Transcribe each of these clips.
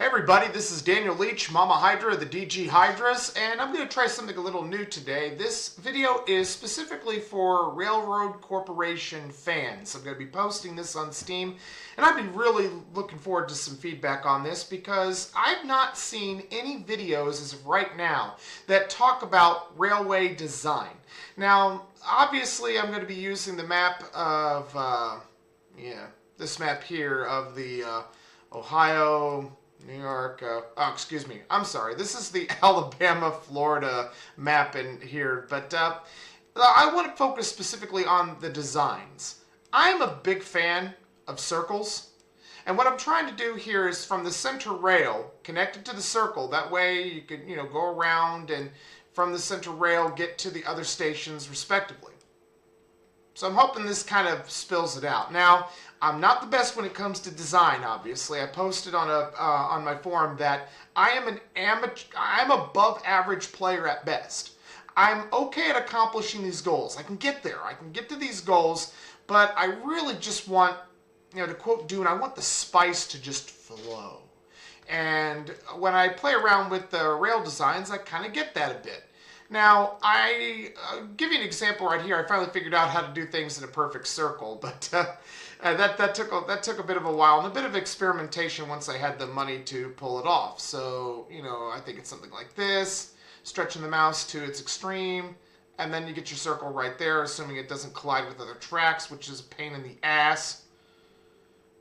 Hey everybody, this is Daniel Leach, Mama Hydra of the DG Hydras, and I'm going to try something a little new today. This video is specifically for Railroad Corporation fans. I'm going to be posting this on Steam, and I've been really looking forward to some feedback on this because I've not seen any videos as of right now that talk about railway design. Now, obviously I'm going to be using the map of, this map here of the Ohio, New York, excuse me, I'm sorry, this is the Alabama, Florida map in here, but I want to focus specifically on the designs. I'm a big fan of circles, and what I'm trying to do here is from the center rail, connected to the circle, that way you can, go around and from the center rail get to the other stations respectively. So I'm hoping this kind of spills it out. Now, I'm not the best when it comes to design, obviously. I posted on on my forum that I am an amateur, I'm above average player at best. I'm okay at accomplishing these goals. I can get there. I can get to these goals, but I really just want, to quote Dune, I want the spice to just flow. And when I play around with the rail designs, I kind of get that a bit. Now, I'll give you an example right here. I finally figured out how to do things in a perfect circle, but that took a bit of a while and a bit of experimentation once I had the money to pull it off. So, I think it's something like this, stretching the mouse to its extreme, and then you get your circle right there, assuming it doesn't collide with other tracks, which is a pain in the ass.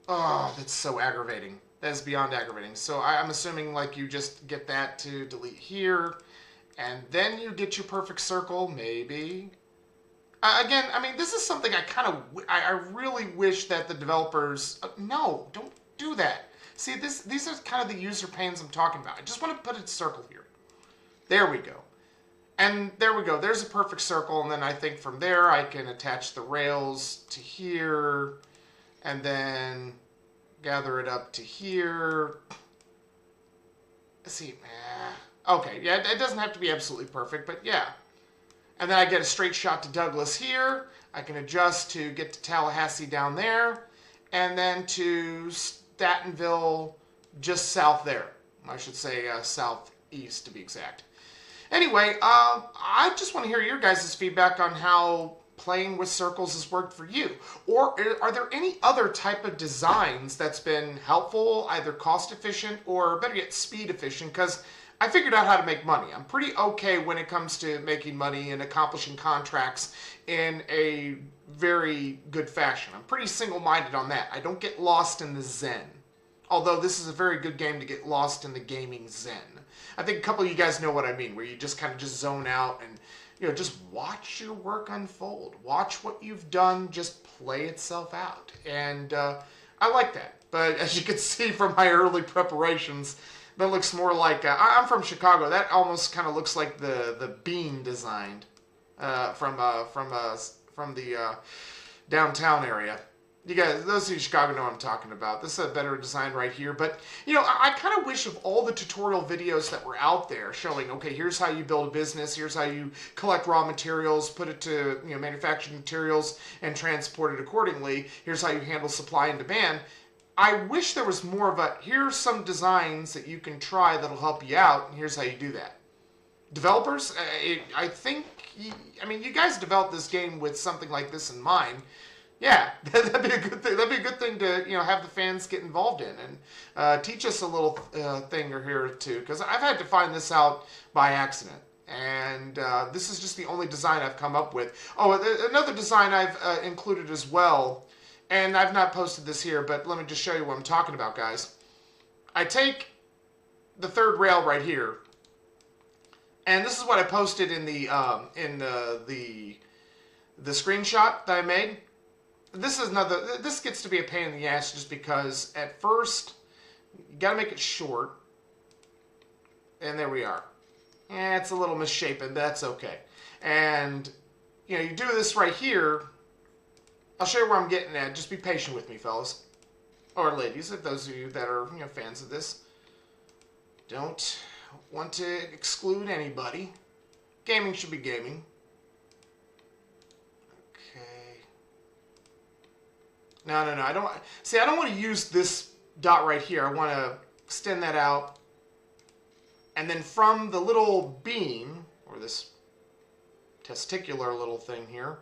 Oh, that's so aggravating. That is beyond aggravating. So I'm assuming like you just get that to delete here, and then you get your perfect circle, maybe. Again, I mean, this is something I really wish that the developers... no, don't do that. See, these are kind of the user pains I'm talking about. I just want to put a circle here. There we go. And there we go. There's a perfect circle, and then I think from there I can attach the rails to here, and then gather it up to here. Let's see, okay, yeah, it doesn't have to be absolutely perfect, but yeah. And then I get a straight shot to Douglas here. I can adjust to get to Tallahassee down there, and then to Statenville just south there. I should say southeast to be exact. Anyway, I just want to hear your guys' feedback on how playing with circles has worked for you. Or are there any other type of designs that's been helpful, either cost efficient or better yet speed efficient? Because I figured out how to make money. I'm pretty okay when it comes to making money and accomplishing contracts in a very good fashion. I'm pretty single-minded on that. I don't get lost in the zen. Although this is a very good game to get lost in the gaming zen. I think a couple of you guys know what I mean, where you just kind of just zone out and just watch your work unfold. Watch what you've done just play itself out. And I like that. But as you can see from my early preparations, that looks more like, I'm from Chicago. That almost kind of looks like the bean designed from the downtown area. You guys, those of you in Chicago know what I'm talking about. This is a better design right here. But, I kind of wish of all the tutorial videos that were out there showing, okay, here's how you build a business, here's how you collect raw materials, put it to, manufactured materials, and transport it accordingly. Here's how you handle supply and demand. I wish there was more of a, here's some designs that you can try that'll help you out, and here's how you do that. Developers, I think, you guys developed this game with something like this in mind. Yeah, that'd be a good thing. That'd be a good thing to have the fans get involved in and teach us a little thing or here too. Because I've had to find this out by accident, and this is just the only design I've come up with. Oh, another design I've included as well, and I've not posted this here, but let me just show you what I'm talking about, guys. I take the third rail right here, and this is what I posted in the screenshot that I made. This gets to be a pain in the ass just because at first you gotta make it short, and there we are. It's a little misshapen, but that's okay. And you do this right here. I'll show you where I'm getting at. Just be patient with me, fellas or ladies, if those of you that are fans of this. Don't want to exclude anybody. Gaming should be gaming. No. I don't want to use this dot right here. I want to extend that out. And then from the little beam, or this testicular little thing here,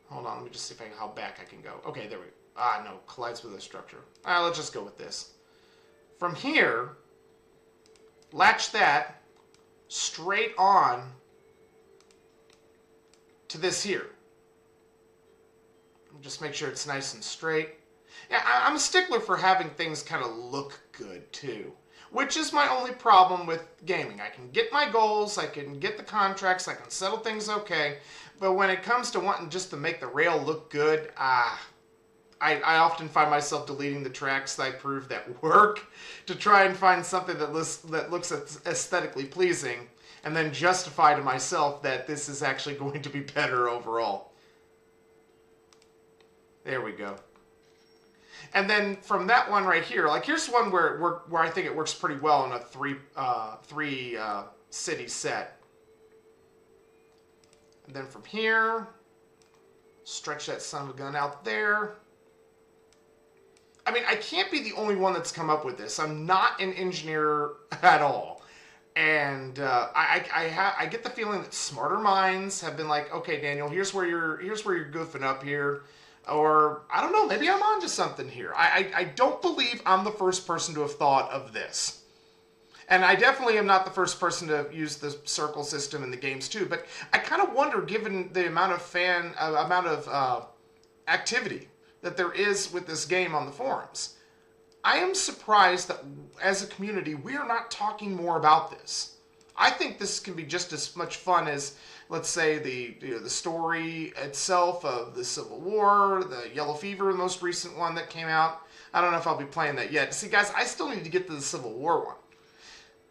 hold on, let me just see how back I can go. Okay, there we go. Ah, no, collides with the structure. Let's just go with this. From here, latch that straight on to this here. Just make sure it's nice and straight. Yeah, I'm a stickler for having things kind of look good too, which is my only problem with gaming. I can get my goals, I can get the contracts, I can settle things okay, but when it comes to wanting just to make the rail look good, I often find myself deleting the tracks that I prove that work to try and find something that looks aesthetically pleasing, and then justify to myself that this is actually going to be better overall. There we go. And then from that one right here, like here's one where I think it works pretty well in a three city set. And then from here, stretch that son of a gun out there. I mean, I can't be the only one that's come up with this. I'm not an engineer at all. And I get the feeling that smarter minds have been like, okay, Daniel, here's where you're goofing up here. Or, I don't know, maybe I'm onto something here. I don't believe I'm the first person to have thought of this. And I definitely am not the first person to use the circle system in the games too. But I kind of wonder, given the amount of activity that there is with this game on the forums, I am surprised that as a community, we are not talking more about this. I think this can be just as much fun as, let's say, the story itself of the Civil War, the Yellow Fever, the most recent one that came out. I don't know if I'll be playing that yet. See, guys, I still need to get to the Civil War one.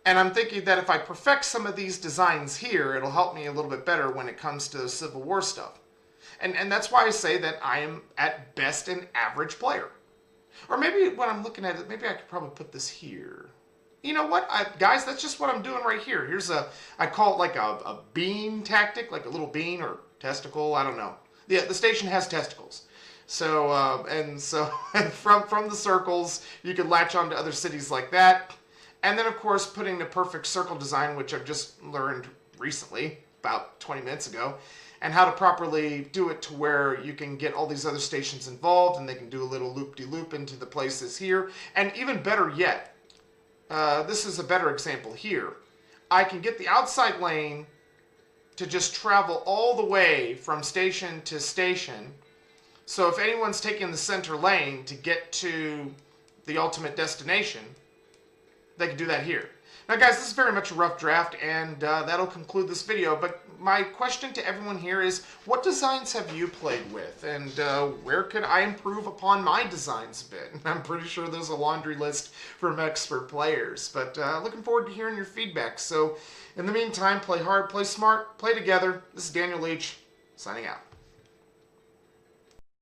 And I'm thinking that if I perfect some of these designs here, it'll help me a little bit better when it comes to the Civil War stuff. And that's why I say that I am, at best, an average player. Or maybe when I'm looking at it, maybe I could probably put this here. You know what, guys, that's just what I'm doing right here. Here's I call it like a bean tactic, like a little bean or testicle, I don't know. The station has testicles. So, and from the circles, you can latch on to other cities like that. And then, of course, putting the perfect circle design, which I've just learned recently, about 20 minutes ago, and how to properly do it to where you can get all these other stations involved, and they can do a little loop-de-loop into the places here. And even better yet, this is a better example here. I can get the outside lane to just travel all the way from station to station. So if anyone's taking the center lane to get to the ultimate destination, they can do that here. Now guys, this is very much a rough draft, and that'll conclude this video, but my question to everyone here is, what designs have you played with, and where could I improve upon my designs a bit? I'm pretty sure there's a laundry list from expert players, but looking forward to hearing your feedback. So in the meantime, play hard, play smart, play together. This is Daniel Leach, signing out.